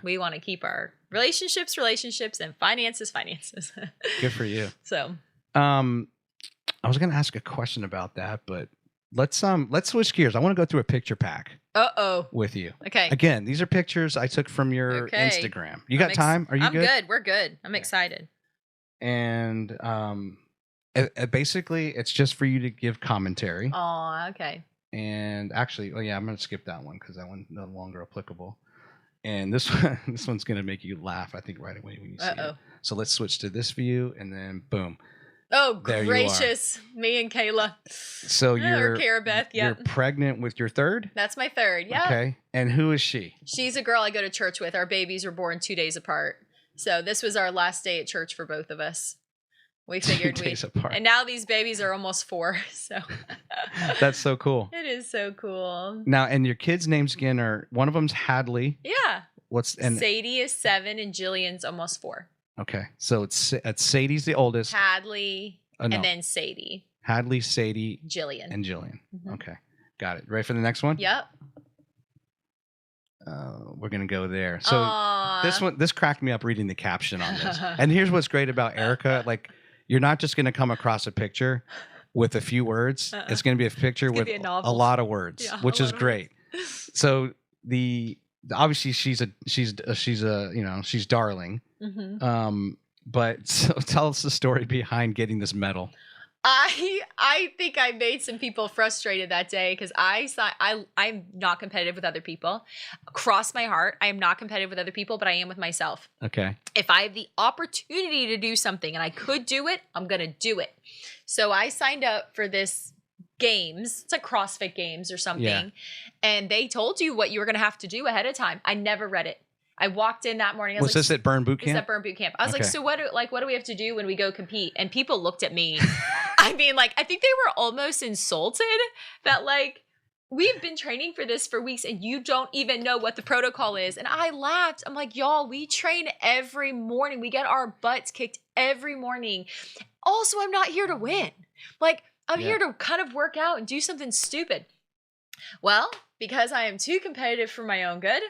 We want to keep our relationships, and finances. Good for you. So, I was going to ask a question about that, but let's switch gears. I want to go through a picture pack. With you. Okay. Again, these are pictures I took from your Instagram. You got time? Are you good? I'm good. We're good. I'm excited. And basically, it's just for you to give commentary. Oh, okay. And actually, I'm going to skip that one because that one's no longer applicable. And this one's going to make you laugh, I think, right away when you see it. So let's switch to this view, and then boom. Oh, gracious. Me and Kayla. So you're Karabeth, you're pregnant with your third? That's my third, yeah. Okay. And who is she? She's a girl I go to church with. Our babies were born 2 days apart. So this was our last day at church for both of us. We figured 2 days apart. And now these babies are almost 4. So that's so cool. It is so cool. Now, and your kids' names again are, one of them's Hadley. Yeah. And Sadie is 7 and Jillian's almost 4. Okay. So it's Sadie's the oldest. Hadley and then Sadie. Hadley, Sadie, Jillian. And Jillian. Mm-hmm. Okay. Got it. Ready for the next one? Yep. We're going to go there. So this cracked me up reading the caption on this. And here's what's great about Erica. Like, you're not just going to come across a picture with a few words. It's going to be a picture with a lot of words, which is great. So obviously she's darling. Mm-hmm. But so tell us the story behind getting this medal. I think I made some people frustrated that day because I'm not competitive with other people. Cross my heart, I am not competitive with other people, but I am with myself. Okay. If I have the opportunity to do something and I could do it, I'm going to do it. So I signed up for this games. It's like CrossFit Games or something. Yeah. And they told you what you were going to have to do ahead of time. I never read it. I walked in that morning. Was this at Burn Boot Camp? This at Burn Boot Camp. I was like, so what do we have to do when we go compete? And people looked at me. I mean, like, I think they were almost insulted that, like, we've been training for this for weeks and you don't even know what the protocol is. And I laughed. I'm like, y'all, we train every morning. We get our butts kicked every morning. Also, I'm not here to win. Like, I'm here to kind of work out and do something stupid. Well, because I am too competitive for my own good,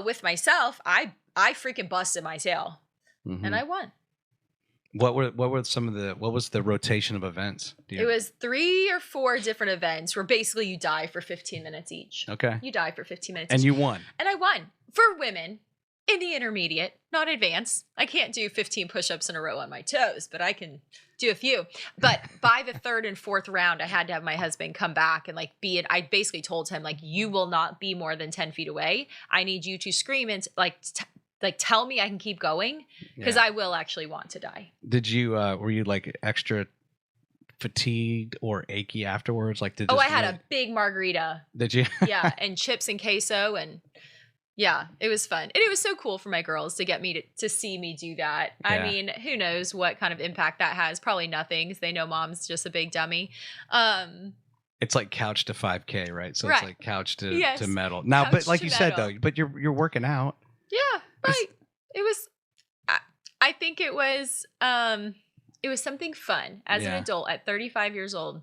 with myself, I freaking busted my tail, and I won. What was the rotation of events? It was 3 or 4 different events where basically you die for 15 minutes each. Okay. You die for 15 minutes and each. You won. And I won. For women, in the intermediate, not advanced. I can't do 15 push-ups in a row on my toes, but I can do a few. But by the 3rd and 4th round, I had to have my husband come back and I basically told him, like, you will not be more than 10 feet away. I need you to scream and tell me I can keep going because I will actually want to die. Did you, were you like extra fatigued or achy afterwards? Like, I had a big margarita. Did you? Yeah. And chips and queso and yeah, it was fun. And it was so cool for my girls to get me to see me do that. Yeah. I mean, who knows what kind of impact that has? Probably nothing because they know mom's just a big dummy. It's like couch to 5K, right? So it's like couch to medal. Now, but like you said though, but you're working out. Yeah, right. It was. I think it was something fun as an adult at 35 years old.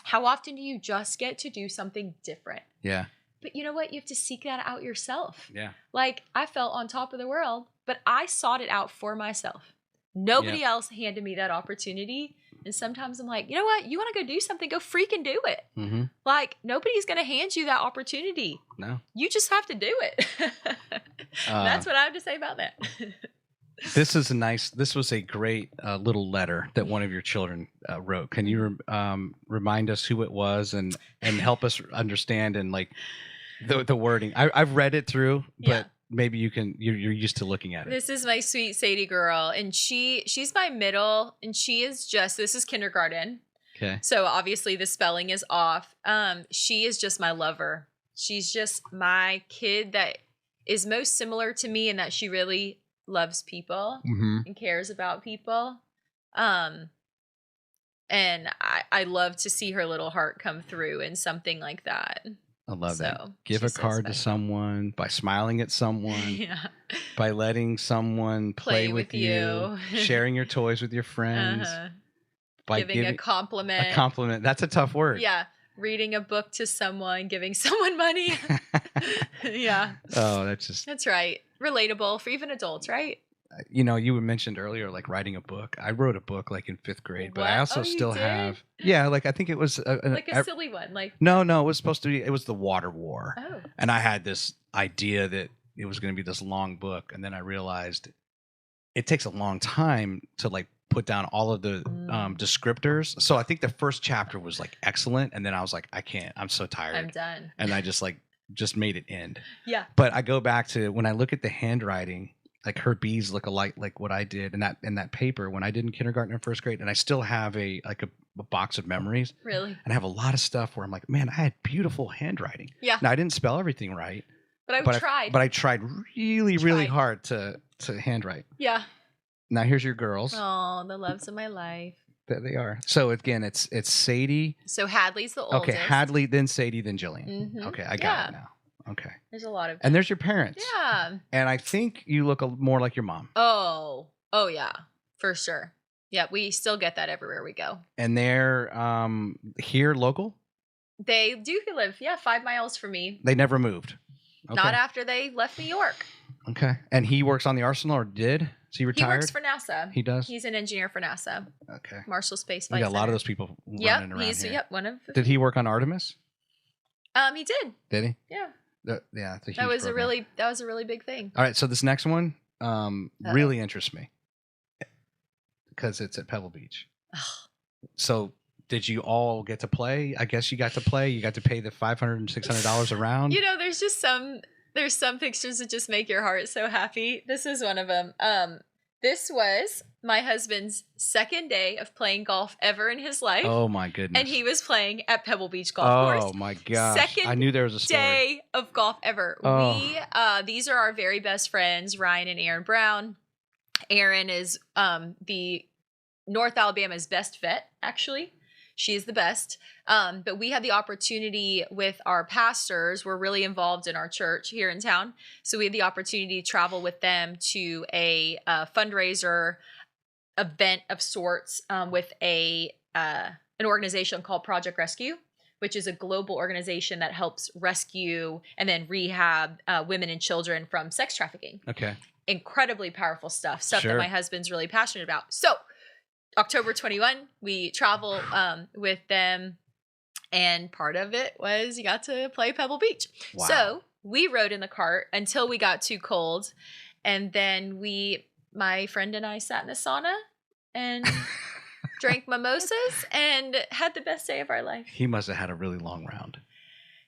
How often do you just get to do something different? Yeah. But you know what? You have to seek that out yourself. Yeah. Like, I felt on top of the world, but I sought it out for myself. Nobody else handed me that opportunity. And sometimes I'm like, you know what? You want to go do something? Go freaking do it. Mm-hmm. Like, nobody's going to hand you that opportunity. No. You just have to do it. That's what I have to say about that. This was a great little letter that one of your children wrote. Can you remind us who it was and help us understand and like the wording? I've read it through, but maybe you're used to looking at it. This is my sweet Sadie girl, and she's my middle, and this is kindergarten. Okay. So obviously the spelling is off. She is just my lover. She's just my kid that is most similar to me in that she really loves people and cares about people. And I love to see her little heart come through in something like that. I love that. Give a card to someone by smiling at someone, by letting someone play with you, sharing your toys with your friends, by giving a compliment. A compliment. That's a tough word. Yeah. Reading a book to someone, giving someone money. Yeah. Oh, that's right. relatable for even adults, right? You know, you mentioned earlier, like writing a book. I wrote a book like in 5th grade, but I also still have. Yeah, like I think it was like a silly one. Like no, it was supposed to be. It was the water war. Oh. And I had this idea that it was going to be this long book, and then I realized it takes a long time to like put down all of the descriptors. So I think the first chapter was like excellent, and then I was like, I can't. I'm so tired. I'm done. And I just made it end. Yeah. But I go back to when I look at the handwriting. Like her bees look alike, like what I did in that paper when I did in kindergarten and 1st grade, and I still have a box of memories. Really? And I have a lot of stuff where I'm like, man, I had beautiful handwriting. Yeah. Now I didn't spell everything right, but I tried. But I tried really hard to handwrite. Yeah. Now here's your girls. Oh, the loves of my life. There they are. So again, it's Sadie. So Hadley's the oldest. Okay, Hadley, then Sadie, then Jillian. Mm-hmm. Okay, I got it now. Okay. There's a lot of. And there's your parents. Yeah. And I think you look more like your mom. Oh yeah, for sure. Yeah, we still get that everywhere we go. And they're here local? They do live, 5 miles from me. They never moved. Okay. Not after they left New York. Okay. And he works on the Arsenal or did? Is he retired? He works for NASA. He does? He's an engineer for NASA. Okay. Marshall Space Flight We got a lot Center. of those people running around here. Yep, one of them. Did he work on Artemis? He did. Did he? Yeah. Yeah, it's a huge That was program. a really big thing. All right, so this next one really interests me because it's at Pebble Beach. So did you all get to play? I guess you got to play. You got to pay the $500 and $600 a round. You know, there's some pictures that just make your heart so happy. This is one of them. This was my husband's second day of playing golf ever in his life. Oh my goodness. And he was playing at Pebble Beach Golf Course. Oh my gosh. Second I knew there was a story. day of golf ever. Oh. These are our very best friends, Ryan and Aaron Brown. Aaron is the North Alabama's best vet, actually. She's the best. But we had the opportunity with our pastors. We're really involved in our church here in town. So we had the opportunity to travel with them to a fundraiser event of sorts with an organization called Project Rescue, which is a global organization that helps rescue and then rehab women and children from sex trafficking. Okay. Incredibly powerful stuff Sure. that my husband's really passionate about. So October 21, we travel with them, and part of it was you got to play Pebble Beach. Wow. So we rode in the cart until we got too cold, and then my friend and I sat in a sauna and drank mimosas and had the best day of our life. He must have had a really long round.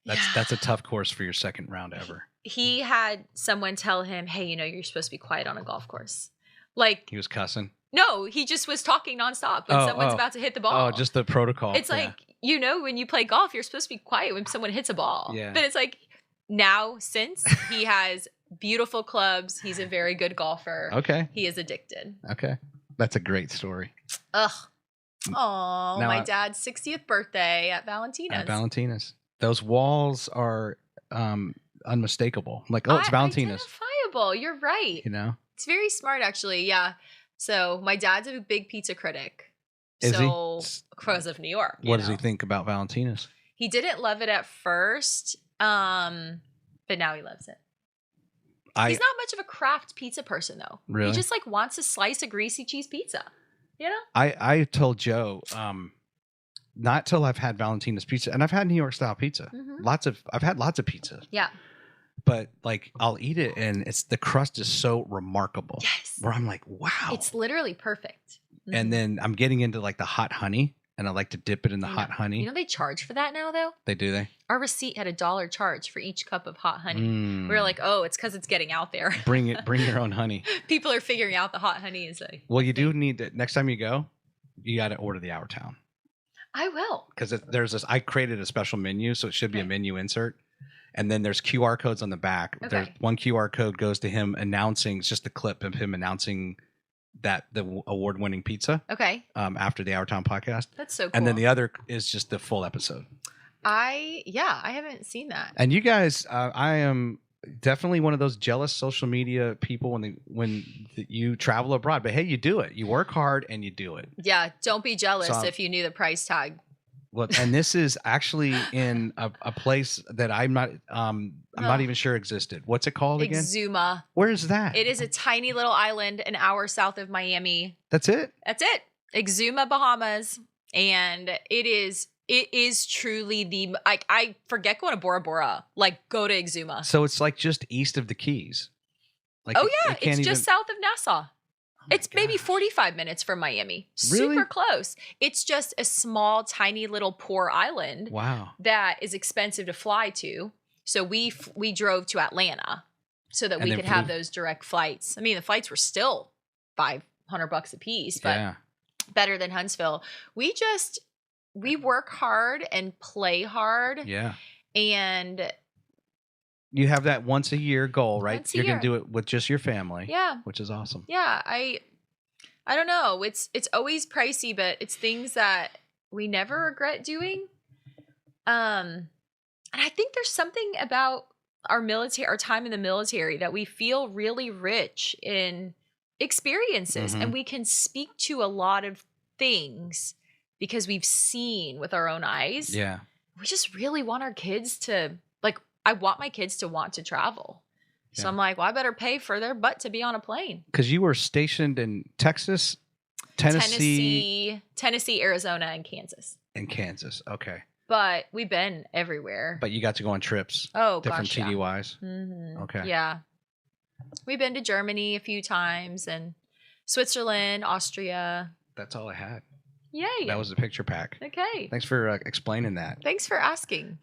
That's a tough course for your second round ever. He had someone tell him, hey, you're supposed to be quiet on a golf course. Like He was cussing. No, he just was talking nonstop when someone's about to hit the ball. Oh, just the protocol. It's like, when you play golf, you're supposed to be quiet when someone hits a ball. Yeah. But it's like now, since he has beautiful clubs, he's a very good golfer. Okay. He is addicted. Okay. That's a great story. Ugh. Oh, Now my dad's 60th birthday at Valentina's. At Valentina's. Those walls are unmistakable. Like, it's Valentina's. Identifiable. You're right. It's very smart, actually. Yeah. So my dad's a big pizza critic. Is he? Because of New York. What does he think about Valentina's? He didn't love it at first, but now he loves it. He's not much of a craft pizza person, though. Really? He just wants a slice of greasy cheese pizza. I told Joe, not till I've had Valentina's pizza, and I've had New York style pizza. Mm-hmm. I've had lots of pizza. Yeah. But I'll eat it, and the crust is so remarkable. Yes. Where I'm like, wow. It's literally perfect. Mm-hmm. And then I'm getting into the hot honey, and I like to dip it in the hot honey. They charge for that now, though. They do. Our receipt had $1 charge for each cup of hot honey. We were like, oh, it's because it's getting out there. Bring your own honey. People are figuring out the hot honey is Well, you do need to, next time you go, you got to order the Our Town. I will. Because there's this. I created a special menu, so it should be a menu insert. And then there's QR codes on the back. Okay. There's one QR code goes to him announcing, it's just a clip of him announcing that the award-winning pizza. Okay. After the Our Town podcast. That's so cool. And then the other is just the full episode. I haven't seen that. And you guys, I am definitely one of those jealous social media people when you travel abroad. But hey, you do it. You work hard and you do it. Yeah, don't be jealous if you knew the price tag. Well, and this is actually in a place that I'm not even sure existed. What's it called again? Exuma. Where is that? It is a tiny little island an hour south of Miami. That's it? That's it. Exuma, Bahamas. And it is truly the, I forget going to Bora Bora. Like, go to Exuma. So it's like just east of the Keys. Like It's just south of Nassau. It's maybe 45 minutes from Miami. Really? Super close. It's just a small, tiny little poor island. Wow. That is expensive to fly to. So we drove to Atlanta so that we could have those direct flights. I mean, the flights were still $500 a piece, but better than Huntsville. We work hard and play hard. Yeah. And you have that once a year goal, right? You're going to do it with just your family. Yeah. Which is awesome. Yeah. I don't know. It's always pricey, but it's things that we never regret doing. And I think there's something about our time in the military that we feel really rich in experiences, and we can speak to a lot of things because we've seen with our own eyes. Yeah. We just really want our kids to, like, I want my kids to want to travel. So I'm like, well, I better pay for their butt to be on a plane. Because you were stationed in Texas, Tennessee, Arizona, and Kansas. Okay. But we've been everywhere. But you got to go on trips. Oh, different gosh, TDYs. Yeah. Mm-hmm. Okay. Yeah. We've been to Germany a few times and Switzerland, Austria. That's all I had. Yay. That was the picture pack. Okay. Thanks for explaining that. Thanks for asking.